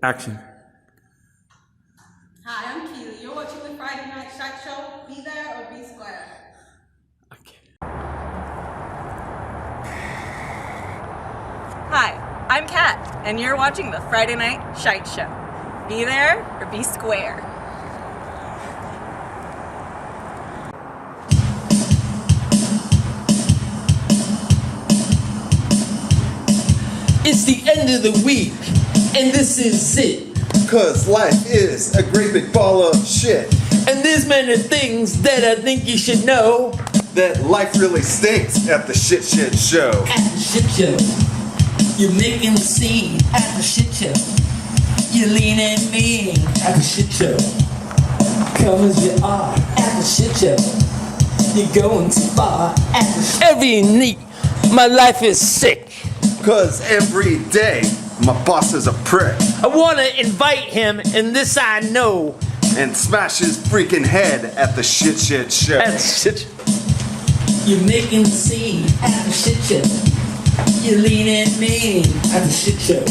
Action. Hi, I'm Keely. You're watching the Friday Night Shite Show. Be there or be square. Okay. Hi, I'm Kat, and you're watching the Friday Night Shite Show. Be there or be square. It's the end of the week, and this is it. Cause life is a great big ball of shit. And there's many things that I think you should know. That life really stinks at the shit show. At the shit show, you're making the scene. At the shit show, you're leaning mean. At the shit show, come as you are. At the shit show, you're going too far. At the every night, my life is sick. Cause every day, my boss is a prick. I wanna invite him, and this I know. And smash his freaking head at the shit show. At the shit show. You're making the scene at the shit show. You're leaning mean at the shit show.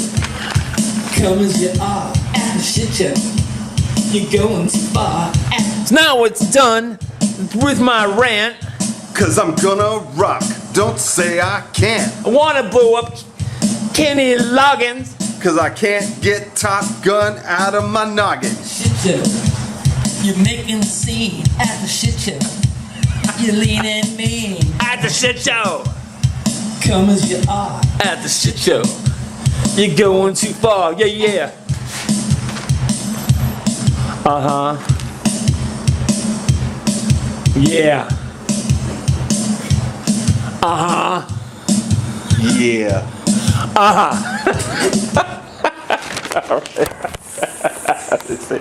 Come as you are at the shit show. You're going too far. Now it's done with my rant. Cause I'm gonna rock. Don't say I can't. I wanna blow up Kenny Loggins. Cause I can't get Top Gun out of my noggin. Shit show. You're making the scene at the shit show. You're leaning mean at the shit show. Come as you are at the shit show. You're going too far. Yeah, yeah. Yeah. Yeah.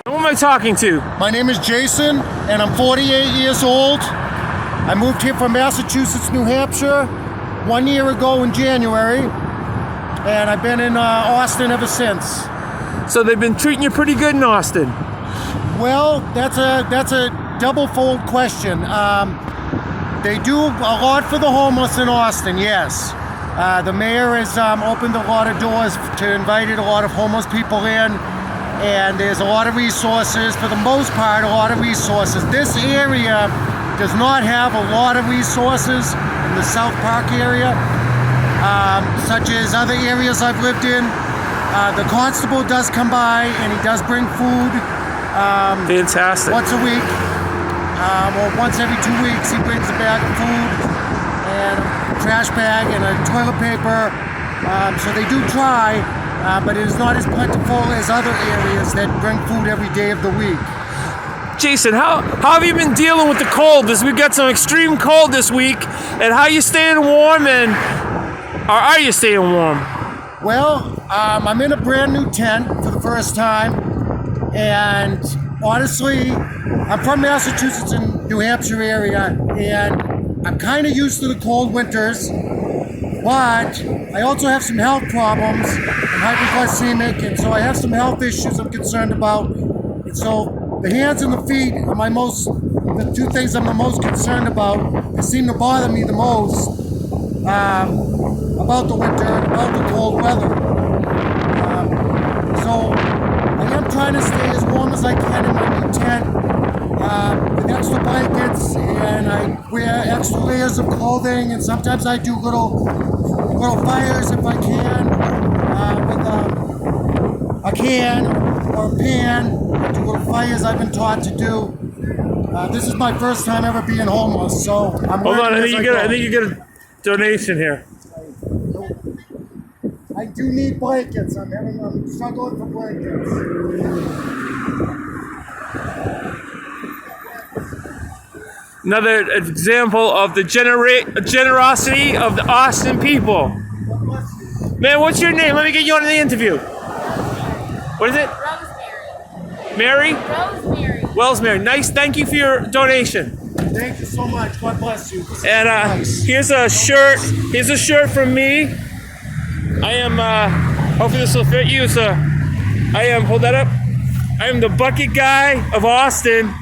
Who am I talking to? My name is Jason, and I'm 48 years old. I moved here from Massachusetts, New Hampshire 1 year ago in January, and I've been in Austin ever since. So they've been treating you pretty good in Austin. Well, that's a double-fold question. They do a lot for the homeless in Austin, yes. The mayor has opened a lot of doors to invite a lot of homeless people in, and there's a lot of resources. For the most part, a lot of resources. This area does not have a lot of resources in the South Park area, such as other areas I've lived in. The constable does come by, and he does bring food. Fantastic. Once a week, or once every 2 weeks, he brings a bag of food and a trash bag and a toilet paper. So they do try, but it is not as plentiful as other areas that bring food every day of the week. Jason, how have you been dealing with the cold? We've got some extreme cold this week, and how are you staying warm? Or are you staying warm? Well, I'm in a brand new tent for the first time, and honestly, I'm from Massachusetts and New Hampshire area, and I'm kind of used to the cold winters, but I also have some health problems. I'm hypoglycemic, and so I have some health issues I'm concerned about. And so the hands and the feet are the two things I'm the most concerned about. They seem to bother me the most about the winter and about the cold weather. So I am trying to stay as warm as I can in my new tent with extra blankets, and I wear extra layers of clothing, and sometimes I do little fires if I can with a can or a pan. I do little fires I've been taught to do. This is my first time ever being homeless, so I'm Hold on, I think learning you get a donation here. I do need blankets. I'm struggling for blankets. Another example of the generosity of the Austin people. Man, what's your name? Let me get you on the interview. What is it? Rosemary. Mary? Rosemary. Wellsmary. Nice. Thank you for your donation. Thank you so much. God bless you. And here's a shirt. Here's a shirt from me. I am. Hopefully this will fit you. Hold that up. I am the bucket guy of Austin,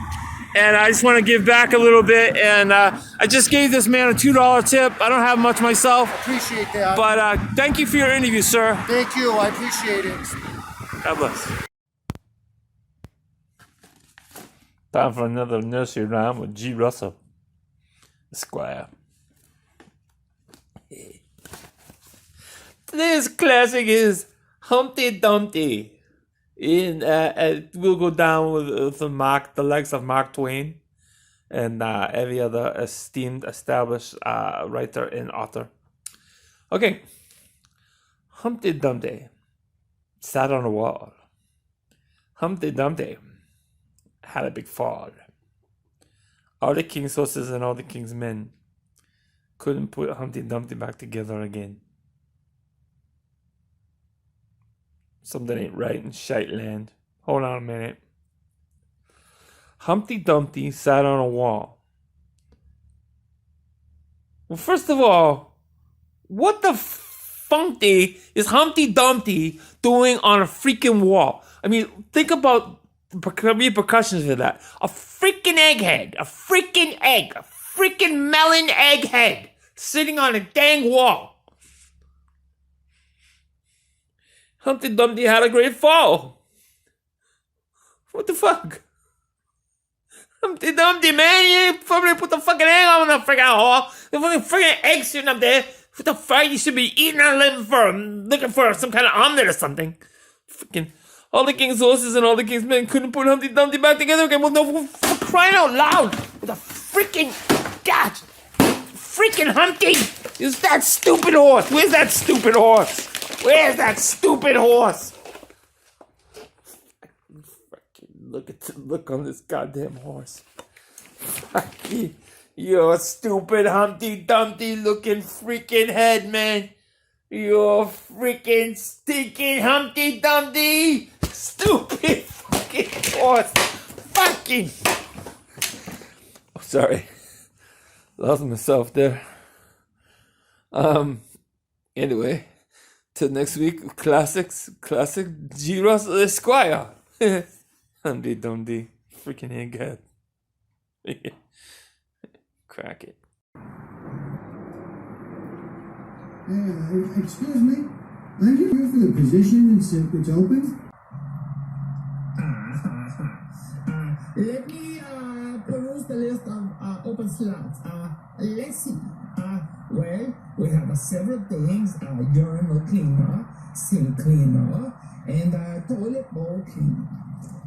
and I just want to give back a little bit. And I just gave this man a $2 tip. I don't have much myself. Appreciate that. But thank you for your interview, sir. Thank you. I appreciate it. God bless. Time for another nursery rhyme with G. Russell, Esquire. Today's classic is Humpty Dumpty. We'll go down with the likes of Mark Twain and every other esteemed, established writer and author. Okay. Humpty Dumpty sat on a wall. Humpty Dumpty had a big fall. All the king's horses and all the king's men couldn't put Humpty Dumpty back together again. Something ain't right in Shite land. Hold on a minute. Humpty Dumpty sat on a wall. Well, first of all, what the funky is Humpty Dumpty doing on a freaking wall? I mean, think about the repercussions of that. A freaking egghead, a freaking egg, a freaking melon egghead sitting on a dang wall. Humpty Dumpty had a great fall. What the fuck? Humpty Dumpty, man, you probably put the fucking egg on the freaking wall. The fucking egg sitting up there. What the fuck? You should be eating or looking for some kind of omelet or something. Freaking all the king's horses and all the king's men couldn't put Humpty Dumpty back together again. Well, no, for crying out loud. With a freaking gosh, freaking Humpty. Is that stupid horse? Where's that stupid horse? Where's that stupid horse? Look on this goddamn horse. Fucking, your stupid Humpty Dumpty looking freaking head, man. Your freaking stinking Humpty Dumpty. Stupid fucking horse. Fucking. Oh, sorry. Lost myself there. Anyway. Till next week, classic G. Russell Esquire. Humpty Dumpty, freaking egghead. Crack it. Excuse me, are you here for the position it's open? Let me peruse the list of open slots. Let's see. Well, we have several things, urinal cleaner, sink cleaner, and toilet bowl cleaner.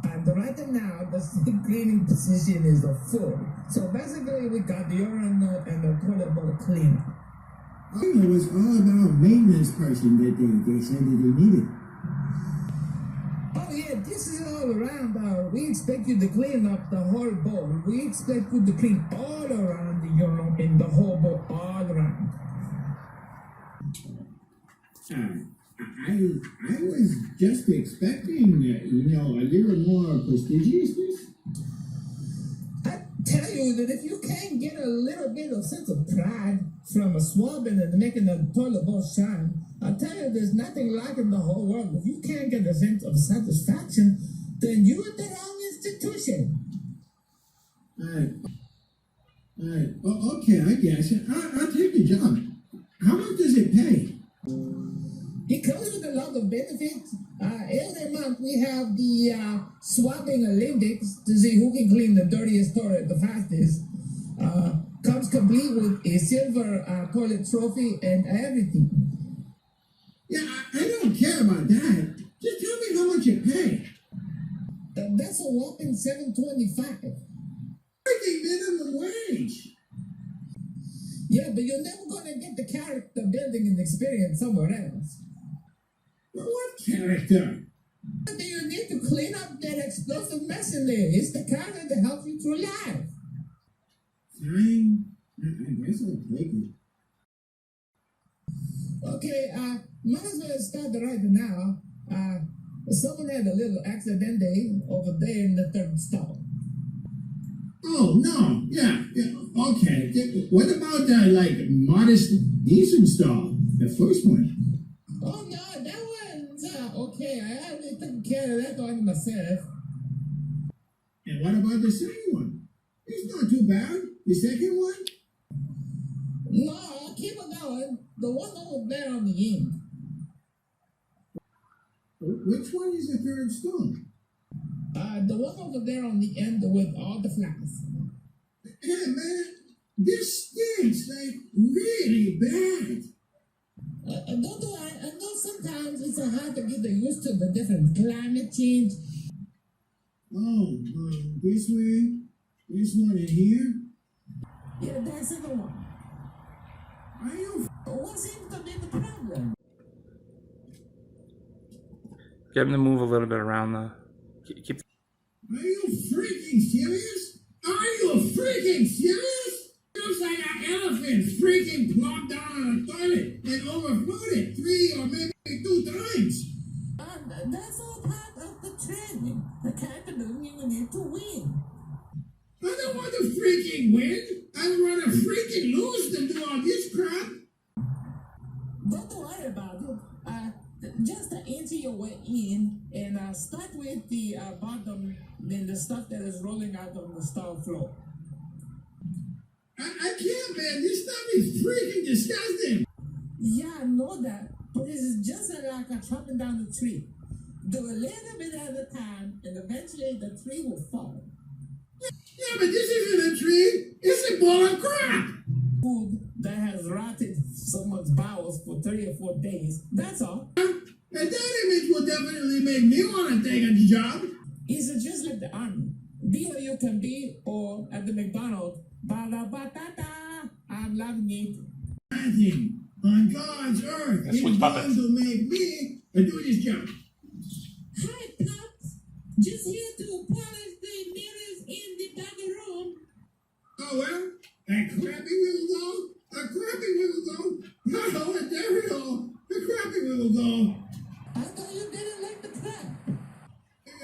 And right now, the sink cleaning position is full. So basically, we got the urinal and the toilet bowl cleaner. It was all about maintenance person that they said that they needed. Oh yeah, this is all around. We expect you to clean up the whole bowl. We expect you to clean all around the urinal and the whole bowl all around. I was just expecting, a little more prestigiousness. I tell you that if you can't get a little bit of sense of pride from a swabbing and making the toilet bowl shine, I tell you there's nothing like in the whole world. If you can't get a sense of satisfaction, then you're at the wrong institution. Okay, I guess. I'll take the job. How much does it pay? It comes with a lot of benefits. Every month we have the swabbing Olympics to see who can clean the dirtiest toilet the fastest. Comes complete with a silver toilet trophy and everything. Yeah, I don't care about that. Just tell me how much you pay. That's a whopping $7.25. Freaking minimum wage. Yeah, but you're never gonna get the character building and experience somewhere else. What character? You need to clean up that explosive mess in there. It's the character that helps you through life. Fine. I guess I'll take it. Okay, might as well start right now. Someone had a little accident over there in the third stall. Oh, no. Yeah. Okay. What about modest, decent stall? The first one. Oh, no, that one's okay. I already took care of that one myself. And what about the second one? It's not too bad. The second one? No, keep it going. The one over there on the end. Which one is the third stone? The one over there on the end with all the flowers. Hey man, this stinks like really bad. Dodo, I know sometimes it's hard to get used to the different climate change. Oh, this one in here? Yeah, that's the one. What seems to be the problem? Get him to move a little bit around the. Keep. Are you freaking serious? Are you freaking serious? Looks like an elephant freaking plopped down on a toilet and overflowed 3 or maybe 2 times. That's all part of the training. The captain doesn't even need to win. I don't want to freaking win. I'd rather freaking lose than do all this crap. Don't worry about it. Just to enter your way in and start with the bottom, then the stuff that is rolling out on the stall floor. I can't, man. This stuff is freaking disgusting. Yeah, I know that. But this is just like a chopping down the tree. Do a little bit at a time, and eventually the tree will fall. Yeah, but this isn't a tree. It's a ball of crap. Food that has rotted someone's bowels for 3 or 4 days. That's all. And that image will definitely make me want to take a job. It's just like the army. Be what you can be, or at the McDonald's, ba-da-ba-da-da, I'm loving it. Nothing on God's earth is going to make me do this job. Hi, Pops. Just here to polish the mirrors in the back room. Oh, well, a crappy little dog. A crappy little dog. No, a dairy dog. A crappy little dog. I thought you didn't like the crap. A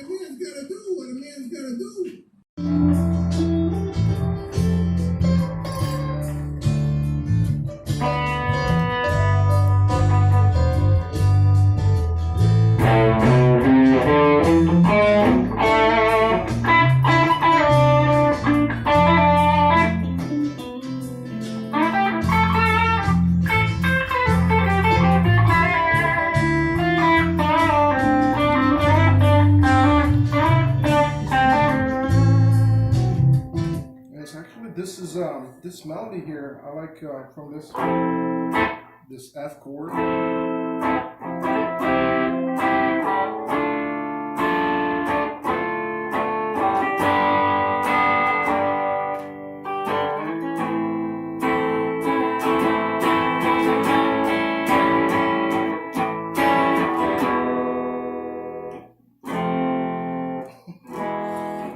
man's gotta do what a man's gotta do. This melody here, I like from this F chord.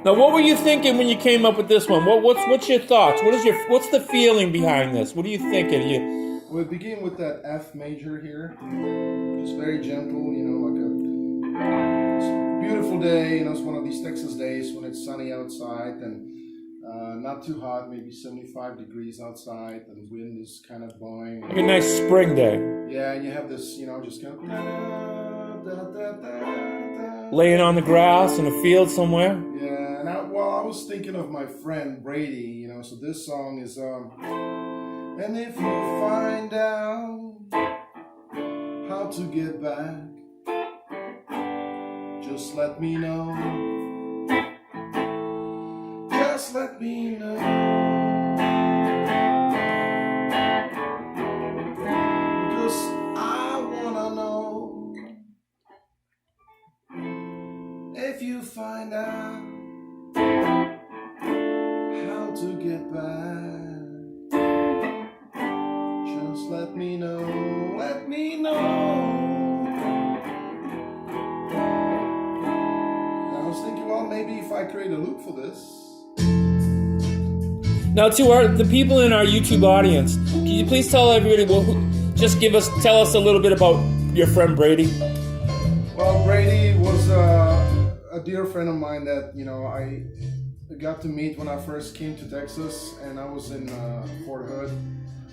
Now, what were you thinking when you came up with this one? What's your thoughts? What's the feeling behind this? What are you thinking? Well, it began with that F major here, just very gentle, you know, like a beautiful day. You know, it's one of these Texas days when it's sunny outside and not too hot, maybe 75 degrees outside, and the wind is kind of blowing. Like a nice spring day. Yeah, and you have this, you know, just kind of laying on the grass in a field somewhere. Yeah. I was thinking of my friend Brady, you know, so this song is, and if you find out how to get back, just let me know, just let me know, because I wanna know, if you find out how to get back, just let me know, let me know. I was thinking, well, maybe if I create a loop for this. Now, to the people in our YouTube audience, can you please tell everybody, tell us a little bit about your friend Brady? Well, Brady was a dear friend of mine that, you know, I got to meet when I first came to Texas, and I was in Fort Hood,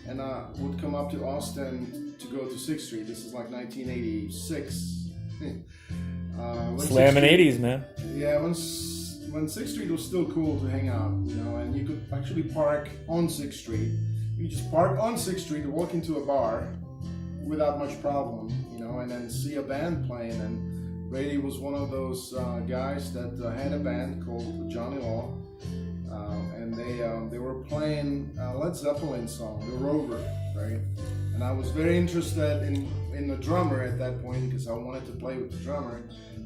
and I would come up to Austin to go to 6th Street. This is like 1986. Slamming 80s, man. Yeah, when 6th Street was still cool to hang out, you know, and you could actually park on 6th Street. You just park on 6th Street, walk into a bar without much problem, you know, and then see a band playing, and Brady was one of those guys that had a band called Johnny Law, and they were playing a Led Zeppelin song, The Rover, right? And I was very interested in the drummer at that point because I wanted to play with the drummer.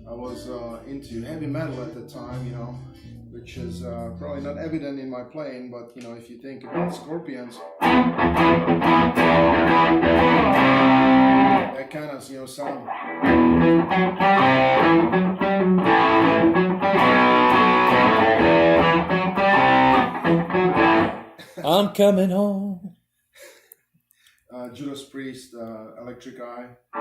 I was into heavy metal at the time, you know, which is probably not evident in my playing, but you know, if you think about Scorpions, that kind of, you know, sound. I'm coming home. Judas Priest, Electric Eye. I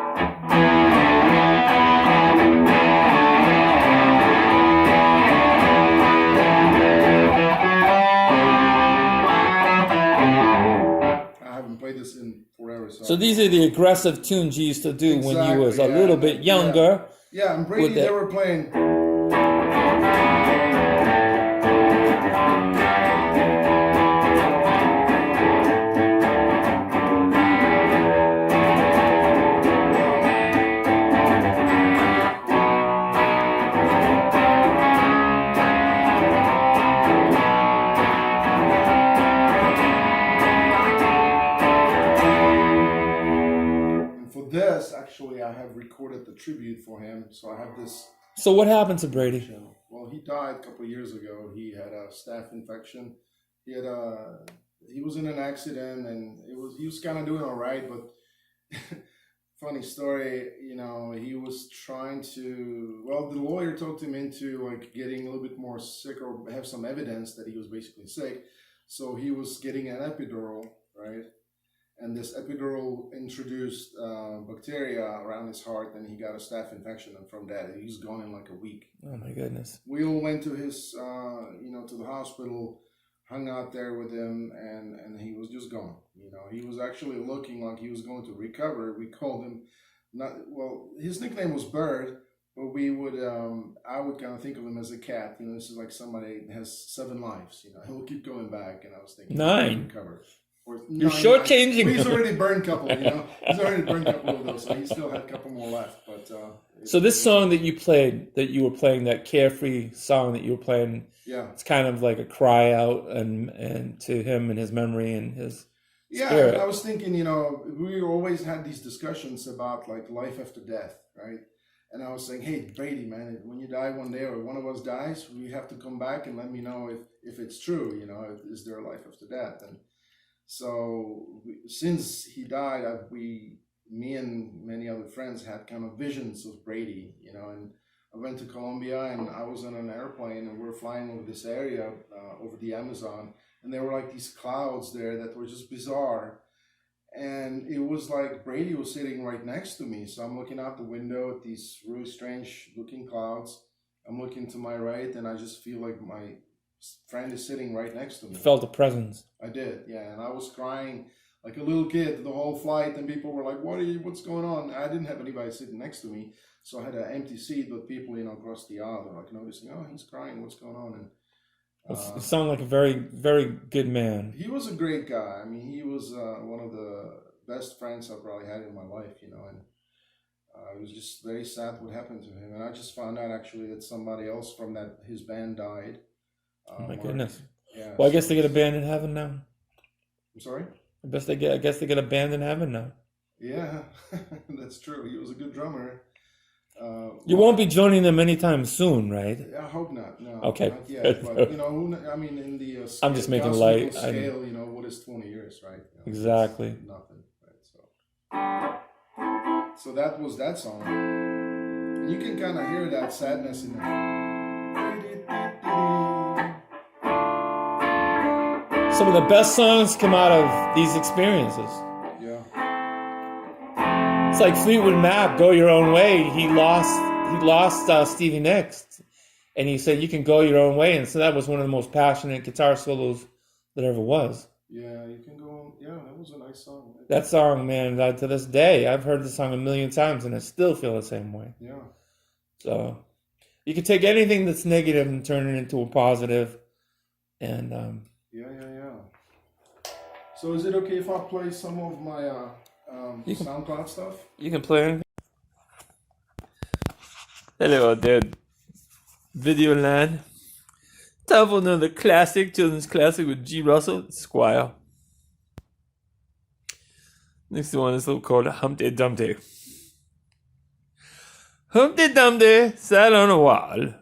haven't played this in forever. So these are the aggressive tunes you used to do when you was a Exactly, little bit younger. Yeah, and Brady, they were playing. This actually, I have recorded the tribute for him, so I have this. So what happened to Brady? Well, he died a couple of years ago. He had a staph infection. He was in an accident, and he was kind of doing all right. But funny story, you know, he was trying to. Well, the lawyer talked him into like getting a little bit more sick or have some evidence that he was basically sick. So he was getting an epidural, right? And this epidural introduced bacteria around his heart, and he got a staph infection. And from that, he's gone in like a week. Oh my goodness! We all went to his, to the hospital, hung out there with him, and he was just gone. You know, he was actually looking like he was going to recover. We called him, his nickname was Bird, but I would kind of think of him as a cat. You know, this is like somebody that has 7 lives. You know, he'll keep going back, and I was thinking 9. Recover. You're shortchanging. Well, he's already burned a couple, you know. He's already burned a couple of those, so he still had a couple more left. But so this song that you were playing, that carefree song that you were playing, yeah, it's kind of like a cry out and to him and his memory and his spirit. I was thinking, you know, we always had these discussions about like life after death, right? And I was saying, hey, Brady, man, when you die one day or one of us dies, we have to come back and let me know if it's true, you know, is there a life after death? And so since he died, me and many other friends had kind of visions of Brady, you know, and I went to Colombia and I was on an airplane and we were flying over this area, over the Amazon, and there were like these clouds there that were just bizarre. And it was like Brady was sitting right next to me. So I'm looking out the window at these really strange looking clouds. I'm looking to my right and I just feel like my friend is sitting right next to me. You felt the presence. I did, yeah, and I was crying like a little kid the whole flight, and people were like, what's going on? I didn't have anybody sitting next to me, so I had an empty seat, but people, you know, across the aisle, they're like noticing, oh, he's crying, what's going on? And You sound like a very, very good man. he was a great guy. I mean, he was one of the best friends I probably had in my life, you know, and it was just very sad what happened to him. And I just found out actually that somebody else from his band died. Oh my goodness. Yeah, well, I guess they get a band in heaven now. I'm sorry? I guess they get a band in heaven now. Yeah, that's true. He was a good drummer. You won't be joining them anytime soon, right? I hope not. No. Okay. Not yet, but you know, I mean, in the I'm just making light. Scale, you know, what is 20 years, right? You know, exactly. Nothing, right? So that was that song. And you can kind of hear that sadness in it. Some of the best songs come out of these experiences. Yeah. It's like Fleetwood Mac, Go Your Own Way. He lost Stevie Nicks, and he said you can go your own way, and so that was one of the most passionate guitar solos that ever was. Yeah, you can go on. Yeah, that was a nice song. That song, man, to this day, I've heard the song a million times, and I still feel the same way. Yeah. So you can take anything that's negative and turn it into a positive, and Yeah. So is it okay if I play some of my SoundCloud stuff? You can play anything. Hello out there, Videoland. Time for another classic, children's classic with G. Russell, Squire. Next one is called Humpty Dumpty. Humpty Dumpty sat on a wall.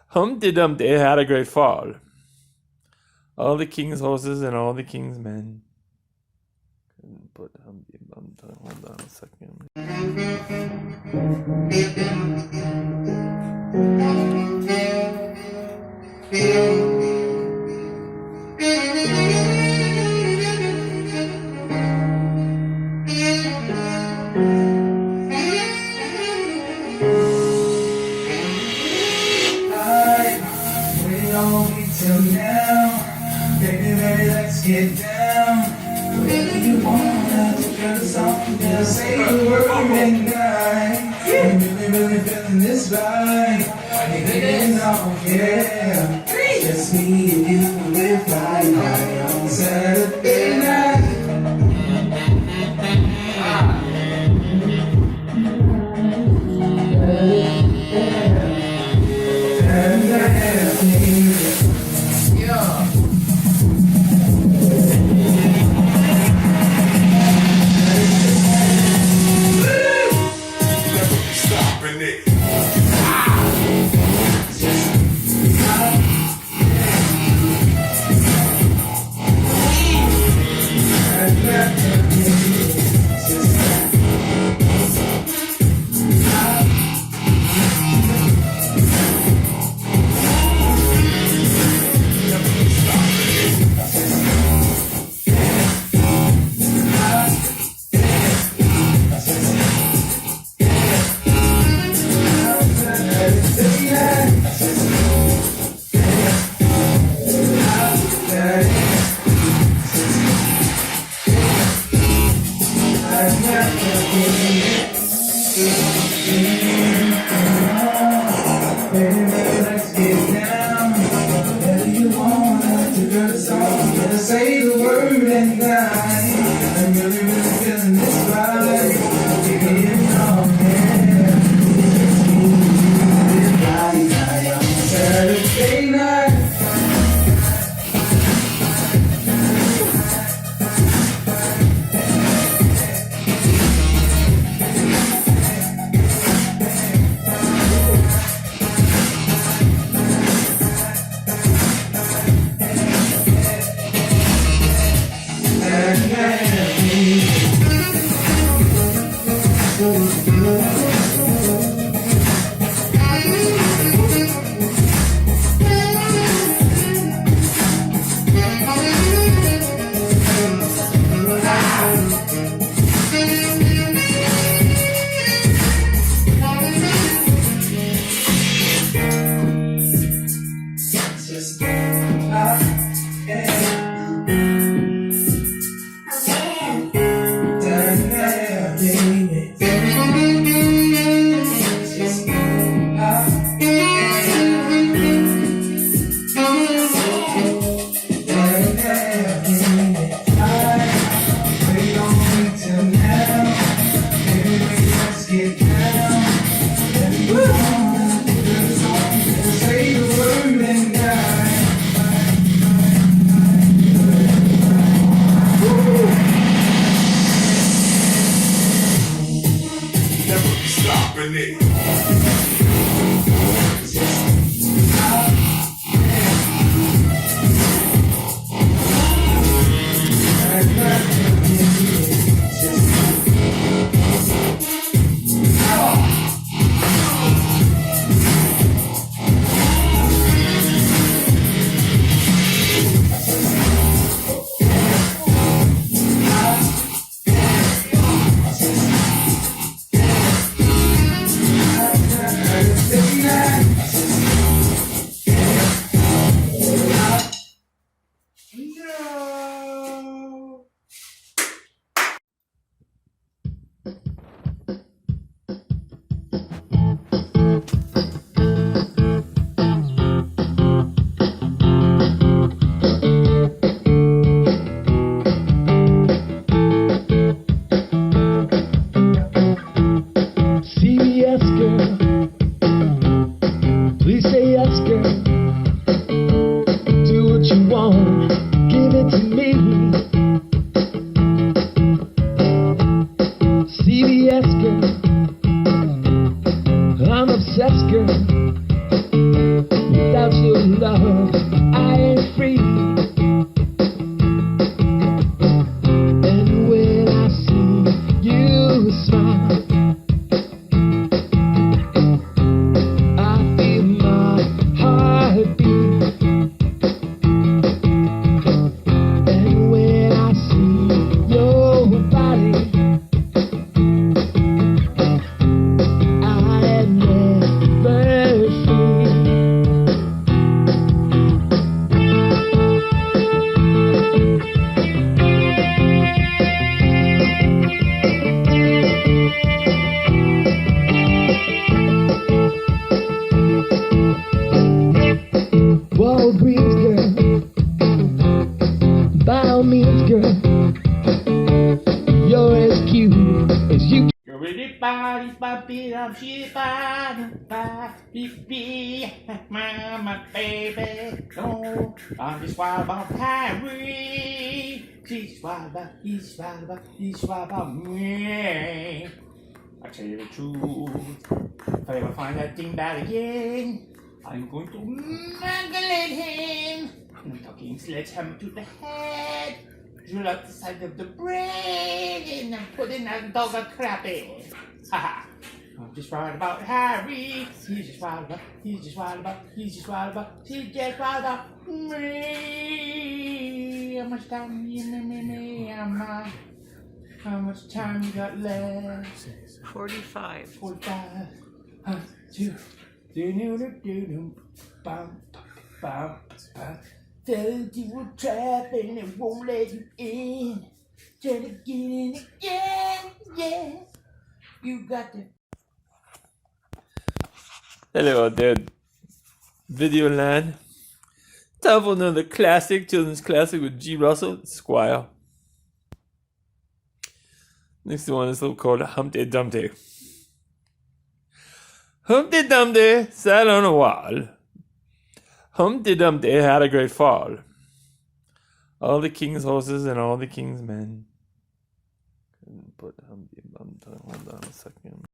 Humpty Dumpty had a great fall. All the king's horses and all the king's men. Couldn't put Humpty Dumpty. Hold on a second. Till now, baby, let's get down. Whatever you wanna, turn the song down, say the word and die. I'm really feeling this vibe. Getting off, yeah. Just me and you, we're flying high on Saturday night. And I have me. Say the word and die. I'm really feeling this vibe. Getting on there. On Saturday night. Please say yes, girl. Do what you want, give it to me. CBS, girl. I'm obsessed, girl. Without your love, I ain't free. And when I see you smile, I feel my heart beat. And when I see your body, I am never free. Walgreens, girl. By all means, girl. You're as cute as you. Mama, baby, no, I'm just wild about Harry. She's wild about, he's wild about, he's wild about me. I tell you the truth, if I ever find that thing bad again, I'm going to mangle him. I'm talking sledgehammer to the head, drill out the side of the brain, and put in that dog a crappy. Haha. I'm just wild about Harry. He's just wild about, he's just wild about, he's just wild about, he's just wild about me. How much time you me, how much time you got left? 45. 45. Filled you with trap and it won't let you in. Try to get in again, yeah. You got to. Hello out there, video land. Time for another classic, children's classic with G. Russell, Squire. Next one is called Humpty Dumpty. Humpty Dumpty sat on a wall. Humpty Dumpty had a great fall. All the king's horses and all the king's men. Couldn't put Humpty Dumpty. Hold on a second.